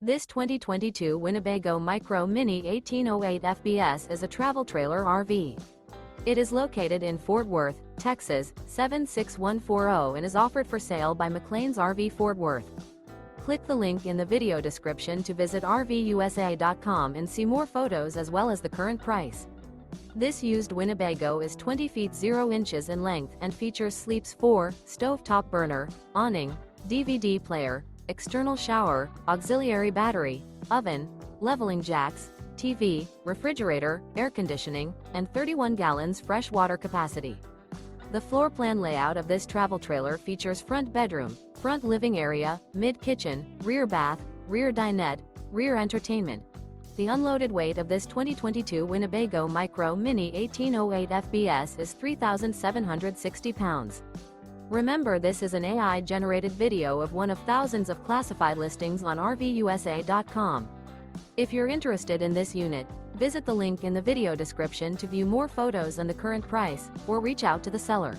This 2022 Winnebago Micro Minnie 1808 FBS is a travel trailer RV. It is located in Fort Worth, Texas, 76140 and is offered for sale by McClain's RV Fort Worth. Click the link in the video description to visit RVUSA.com and see more photos as well as the current price. This used Winnebago is 20 feet 0 inches in length and features sleeps 4, stovetop burner, awning, DVD player, external shower, auxiliary battery, oven, leveling jacks, TV, refrigerator, air conditioning, and 31 gallons fresh water capacity. The floor plan layout of this travel trailer features front bedroom, front living area, mid-kitchen, rear bath, rear dinette, rear entertainment. The unloaded weight of this 2022 Winnebago Micro Minnie 1808 FBS is 3,760 pounds. Remember, this is an AI-generated video of one of thousands of classified listings on RVUSA.com. If you're interested in this unit, visit the link in the video description to view more photos and the current price, or reach out to the seller.